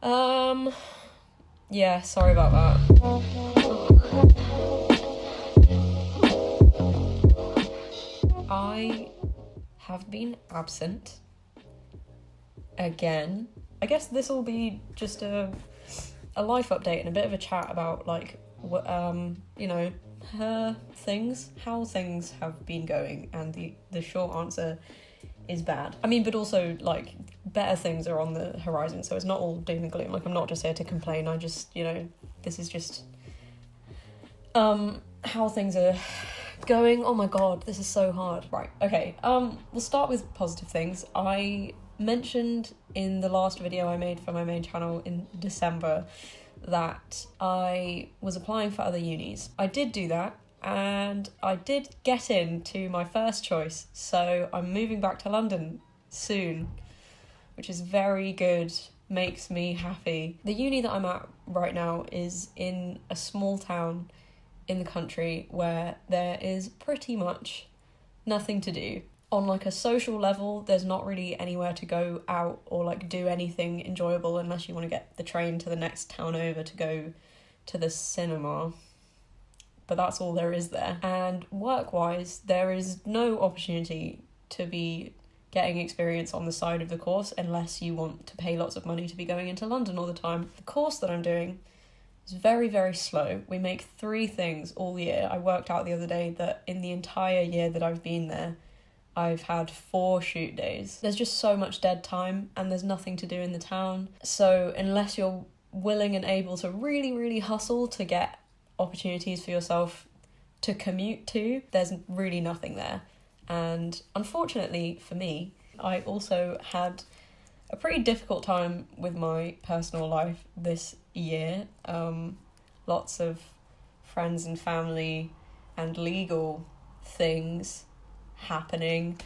Yeah, sorry about that. I have been absent again. I guess this will be just a life update and a bit of a chat about like what how things have been going, and the short answer is bad. I mean, but also like better things are on the horizon, so it's not all doom and gloom. Like, I'm not just here to complain. I just, this is just how things are going. Oh my god, this is so hard. Right, okay. We'll start with positive things. I mentioned in the last video I made for my main channel in December that I was applying for other unis. I did do that, and I did get into my first choice, so I'm moving back to London soon, which is very good, makes me happy. The uni that I'm at right now is in a small town in the country where there is pretty much nothing to do. On like a social level, there's not really anywhere to go out or like do anything enjoyable unless you want to get the train to the next town over to go to the cinema. But that's all there is there. And work-wise, there is no opportunity to be getting experience on the side of the course unless you want to pay lots of money to be going into London all the time. The course that I'm doing is very, very slow. We make 3 things all year. I worked out the other day that in the entire year that I've been there, I've had 4 shoot days. There's just so much dead time and there's nothing to do in the town. So unless you're willing and able to really, really hustle to get opportunities for yourself to commute to, there's really nothing there. And unfortunately for me, I also had a pretty difficult time with my personal life this year. Lots of friends and family and legal things happening,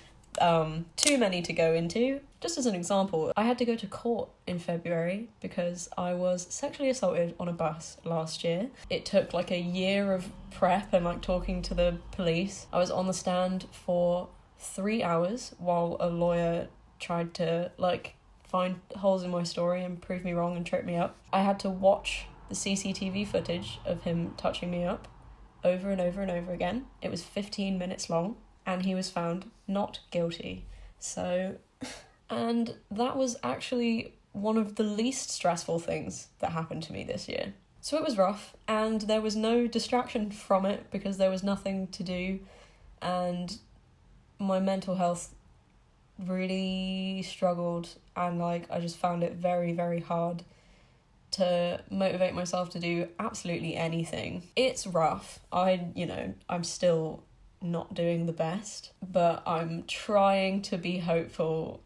too many to go into. Just as an example, I had to go to court in February because I was sexually assaulted on a bus last year. It took like a year of prep and like talking to the police. I was on the stand for 3 hours while a lawyer tried to like find holes in my story and prove me wrong and trip me up. I had to watch the CCTV footage of him touching me up over and over and over again. It was 15 minutes long and he was found not guilty. So, and that was actually one of the least stressful things that happened to me this year. So it was rough, and there was no distraction from it because there was nothing to do, and my mental health really struggled, and like I just found it very, very hard to motivate myself to do absolutely anything. It's rough. I'm still not doing the best, but I'm trying to be hopeful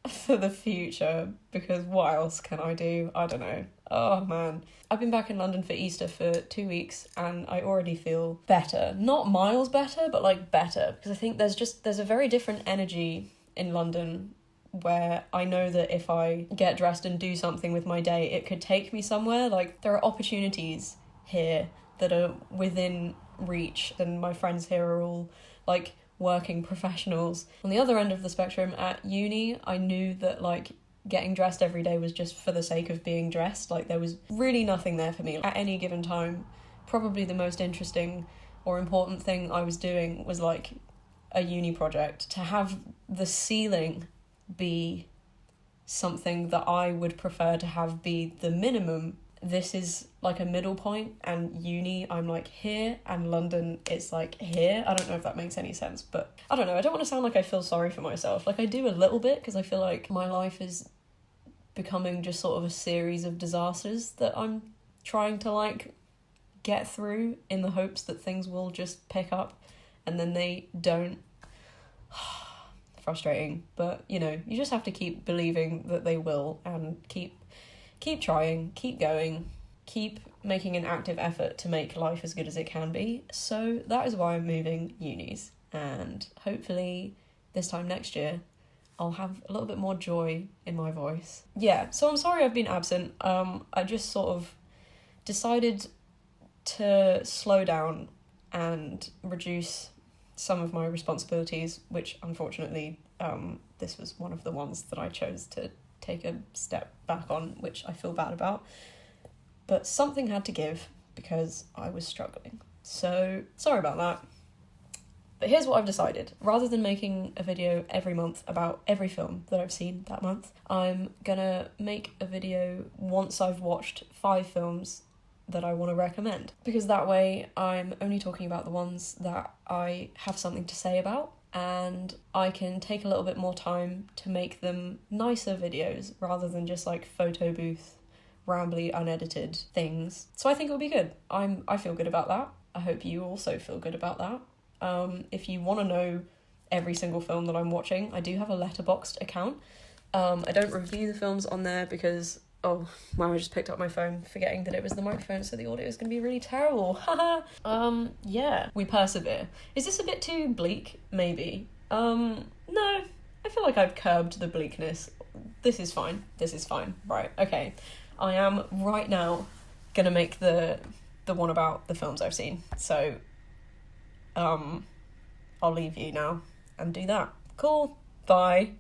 for the future because what else can I do? I don't know. Oh man. I've been back in London for Easter for 2 weeks and I already feel better. Not miles better, but like better, because I think there's a very different energy in London where I know that if I get dressed and do something with my day, it could take me somewhere. Like, there are opportunities here that are within reach, and my friends here are all like working professionals. On the other end of the spectrum, at uni, I knew that like getting dressed every day was just for the sake of being dressed. Like, there was really nothing there for me at any given time. Probably the most interesting or important thing I was doing was like a uni project. To have the ceiling be something that I would prefer to have be the minimum, this is like a middle point, and uni, I'm like here, and London, it's like here. I don't know if that makes any sense, but I don't know. I don't want to sound like I feel sorry for myself. Like, I do a little bit, because I feel like my life is becoming just sort of a series of disasters that I'm trying to like get through in the hopes that things will just pick up, and then they don't. Frustrating, but you just have to keep believing that they will, and keep trying, keep going, keep making an active effort to make life as good as it can be. So that is why I'm moving unis, and hopefully this time next year I'll have a little bit more joy in my voice. Yeah, so I'm sorry I've been absent. I just sort of decided to slow down and reduce some of my responsibilities, which unfortunately this was one of the ones that I chose to take a step back on, which I feel bad about. But something had to give because I was struggling. So, sorry about that. But here's what I've decided. Rather than making a video every month about every film that I've seen that month, I'm gonna make a video once I've watched 5 films that I want to recommend. Because that way I'm only talking about the ones that I have something to say about, and I can take a little bit more time to make them nicer videos rather than just like photo booth, rambly, unedited things. So I think it'll be good. I feel good about that. I hope you also feel good about that. If you want to know every single film that I'm watching, I do have a Letterboxd account. I don't review the films on there because, oh, wow, I just picked up my phone forgetting that it was the microphone, so the audio is going to be really terrible. Haha. Yeah, we persevere. Is this a bit too bleak? Maybe. No, I feel like I've curbed the bleakness. This is fine. Right, okay. I am right now gonna make the one about the films I've seen. So, I'll leave you now and do that. Cool. Bye.